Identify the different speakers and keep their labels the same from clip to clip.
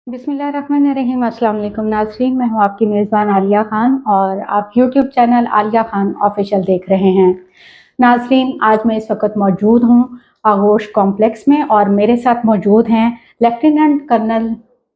Speaker 1: बिस्मिल्लाहिर्रहमानिर्रहीम। अस्सलाम वालेकुम नाज़रीन, मैं हूँ आपकी मेज़बान आलिया ख़ान और आप YouTube channel Alia Khan official देख रहे हैं। नाज़रीन, आज मैं इस वक्त मौजूद हूँ आगोश कॉम्प्लेक्स में और मेरे साथ मौजूद हैं लेफ्टिनेंट कर्नल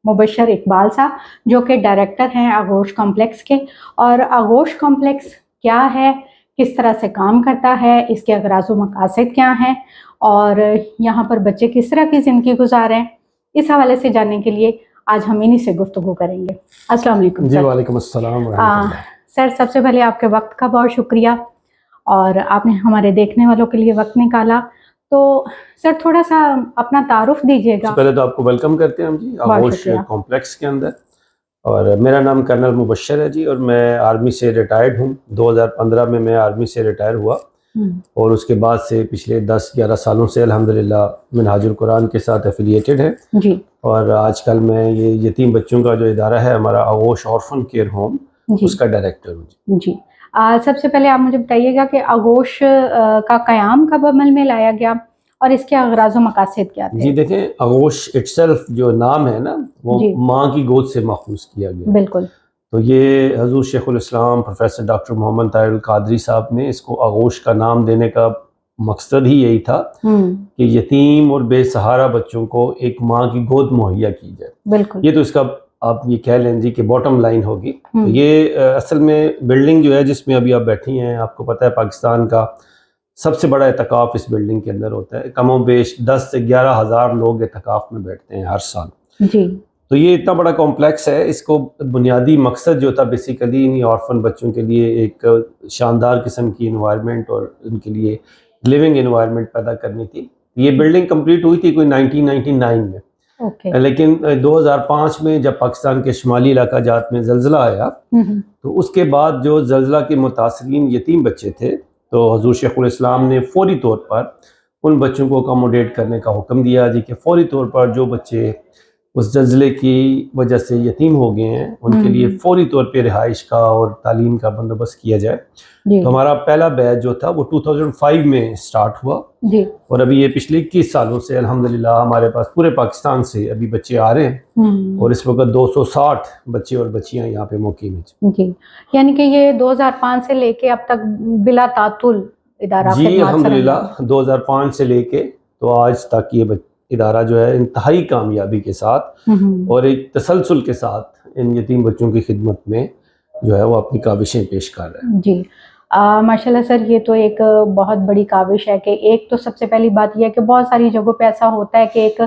Speaker 1: मुबशर इकबाल साहब, जो कि डायरेक्टर हैं आगोश कॉम्प्लेक्स के। और आगोश कॉम्प्लेक्स क्या है, किस तरह से काम करता है, इसके अगराज़ व मकासद क्या हैं और यहाँ पर बच्चे किस तरह की ज़िंदगी गुजारें, इस हवाले से जानने के लिए आज हम इन्हीं से गुफ्तगू करेंगे। अस्सलाम वालेकुम
Speaker 2: जी,
Speaker 1: सर।
Speaker 2: वालेकुम अस्सलाम व रहमतुल्लाह।
Speaker 1: सर, सबसे पहले आपके वक्त का बहुत शुक्रिया और आपने हमारे देखने वालों के लिए वक्त निकाला। तो सर, थोड़ा सा अपना तारुफ दीजिएगा।
Speaker 2: पहले तो आपको वेलकम करते हैं हम जी
Speaker 1: बहुत
Speaker 2: आगोश
Speaker 1: शुक्रिया।
Speaker 2: कॉम्प्लेक्स के अंदर। और मेरा नाम कर्नल मुबशर है जी और मैं आर्मी से रिटायर्ड हूँ। 2015 में मैं आर्मी से रिटायर हुआ और उसके बाद से पिछले 10-11 सालों से अल्हम्दुलिल्लाह मिनहाजुल कुरान के साथ एफिलिएटेड है
Speaker 1: जी
Speaker 2: और आजकल मैं ये यतीम बच्चों का जो इदारा है हमारा आगोश ऑर्फन केयर होम,
Speaker 1: जी
Speaker 2: उसका डायरेक्टर हूँ जी।
Speaker 1: जी। सबसे पहले आप मुझे बताइएगा कि आगोश का क़याम कब अमल में लाया गया और इसके अगराज़ व मकासद क्या
Speaker 2: जी
Speaker 1: थे?
Speaker 2: देखें, आगोश इटसेल्फ जो नाम है ना, वो
Speaker 1: जी
Speaker 2: माँ की गोद से माखूज किया गया है।
Speaker 1: बिल्कुल।
Speaker 2: तो ये हजूर शेखुल इस्लाम प्रोफेसर डॉक्टर मोहम्मद ताहिर अल कादरी साहब ने इसको आगोश का नाम देने का मकसद ही यही था कि यतीम और बेसहारा बच्चों को एक माँ की गोद मुहैया की जाए।
Speaker 1: बिल्कुल।
Speaker 2: ये तो इसका आप ये कह लें जी कि बॉटम लाइन होगी। तो ये असल में बिल्डिंग जो है जिसमें अभी आप बैठी हैं, आपको पता है पाकिस्तान का सबसे बड़ा एतकाफ़ इस बिल्डिंग के अंदर होता है। कमो बेश 10 से 11 हज़ार लोग एतकाफ़ में बैठते हैं हर साल।
Speaker 1: जी
Speaker 2: तो ये इतना बड़ा कॉम्प्लेक्स है, इसको बुनियादी मकसद जो था बेसिकली इन ऑर्फन बच्चों के लिए एक शानदार किस्म की इन्वायरमेंट और उनके लिए लिविंग इन्वायरमेंट पैदा करनी थी। ये बिल्डिंग कंप्लीट हुई थी कोई 1999 में।
Speaker 1: ओके।
Speaker 2: लेकिन 2005 में जब पाकिस्तान के शुमाली इलाका जात में ज़ल्ज़ला आया तो उसके बाद जो ज़ल्ज़ला के मुतासरीन यतीम बच्चे थे, तो हज़ूर शेखुल इस्लाम ने फौरी तौर पर उन बच्चों को अकोमोडेट करने का हुक्म दिया जी कि फौरी तौर पर जो बच्चे उस ज़ल्ज़ले की वजह से यतीम हो गए हैं उनके लिए फौरी तौर पे रिहाइश का और तालीम का बंदोबस्त किया जाए। तो हमारा पहला बैच जो था वो 2005 में स्टार्ट हुआ
Speaker 1: जी
Speaker 2: और अभी ये पिछले 21 सालों से अल्हम्दुलिल्लाह हमारे पास पूरे पाकिस्तान से अभी बच्चे आ रहे हैं और इस वक्त 260 बच्चे और बच्चियां यहाँ पे मुकीम हैं
Speaker 1: जी। यानी कि ये 2005 से लेके अब तक बिला तातुल इदारा
Speaker 2: जी।
Speaker 1: खिदमत सर
Speaker 2: अल्हम्दुलिल्लाह 2005 से लेके तो आज तक ये इदारा जो है इंतहाई कामयाबी के साथ और एक तसलसल के साथ इन यतीम बच्चों की खिदमत में जो है वो अपनी काविशें पेश कर रहे हैं
Speaker 1: जी। माशाल्लाह सर, ये तो एक बहुत बड़ी काविश है कि एक तो सबसे पहली बात यह है कि बहुत सारी जगहों पे ऐसा होता है कि एक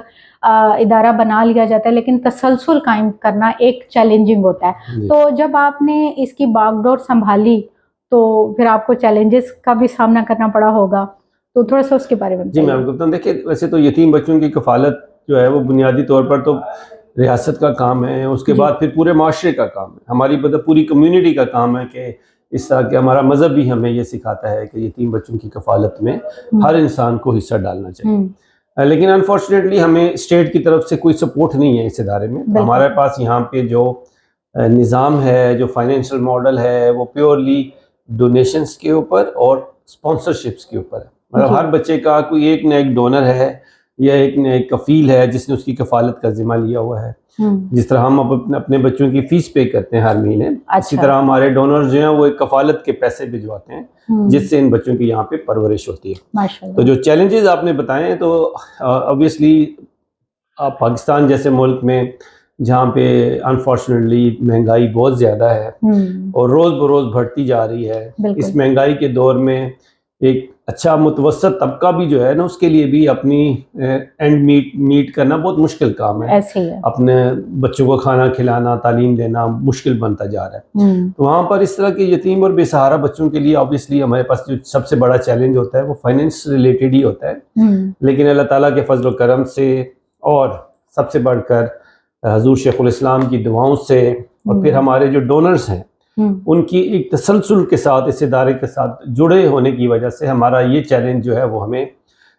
Speaker 1: इदारा बना लिया जाता है लेकिन तसलसल कायम करना एक चैलेंजिंग होता है। तो जब आपने इसकी बागडोर संभाली तो फिर आपको चैलेंजेस का भी सामना करना पड़ा होगा, तो थोड़ा सा उसके बारे में
Speaker 2: जी। मैं आपको बताऊँ, देखिए वैसे तो यतीम बच्चों की कफ़ालत जो है वो बुनियादी तौर पर तो रियासत का काम है, उसके बाद फिर पूरे माशरे का काम है, हमारी मतलब पूरी कम्युनिटी का काम है कि इस तरह के हमारा मज़हब भी हमें ये सिखाता है कि यतीम बच्चों की कफ़ालत में हर इंसान को हिस्सा डालना चाहिए। लेकिन अनफॉर्चुनेटली हमें स्टेट की तरफ से कोई सपोर्ट नहीं है इस इदारे में। हमारे पास यहाँ पे जो निज़ाम है, जो फाइनेंशियल मॉडल है, वो प्योरली डोनेशंस के ऊपर और स्पॉन्सरशिप्स के ऊपर है। मतलब हर बच्चे का कोई एक न एक डोनर है या एक न एक कफील है जिसने उसकी कफालत का जिम्मा लिया हुआ है। जिस तरह हम अपने बच्चों की फीस पे करते हैं हर महीने, इसी तरह हमारे डोनर्स जो हैं वो एक कफालत के पैसे भिजवाते हैं जिससे इन बच्चों की यहाँ पे परवरिश होती है। तो जो चैलेंजेस आपने बताए हैं, तो ऑब्वियसली आप पाकिस्तान जैसे मुल्क में जहाँ पे अनफॉर्चुनेटली महंगाई बहुत ज़्यादा है और रोज़ बरोज़ बढ़ती जा रही है, इस महंगाई के दौर में एक अच्छा मुतवसत तबका भी जो है ना उसके लिए भी अपनी एंड मीट करना बहुत मुश्किल काम है।
Speaker 1: ऐसे ही है।
Speaker 2: अपने बच्चों को खाना खिलाना, तालीम देना मुश्किल बनता जा रहा है। तो वहाँ पर इस तरह के यतीम और बेसहारा बच्चों के लिए ऑब्वियसली हमारे पास जो सबसे बड़ा चैलेंज होता है वो फाइनेंस रिलेटेड ही होता है। लेकिन अल्लाह ताला के फजल करम से और सबसे बढ़कर हजूर शेखुल इस्लाम की दुआओं से और फिर हमारे जो डोनर्स हैं उनकी एक तसलसल के साथ इस इदारे के साथ जुड़े होने की वजह से हमारा ये चैलेंज जो है वो हमें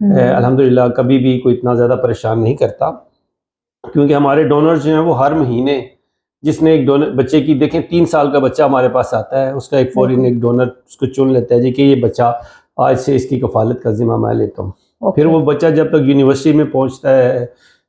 Speaker 2: अल्हम्दुलिल्लाह कभी भी कोई इतना ज़्यादा परेशान नहीं करता, क्योंकि हमारे डोनर्स जो हैं वो हर महीने जिसने एक डोनर बच्चे की, देखें 3 साल का बच्चा हमारे पास आता है, उसका एक फौरन एक डोनर उसको चुन लेता है जी कि ये बच्चा आज से इसकी कफालत का जिम्मा मैं लेता हूँ। फिर वो बच्चा जब तक यूनिवर्सिटी में पहुँचता है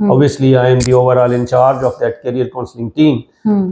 Speaker 2: Obviously I am the overall in charge of that career counseling team.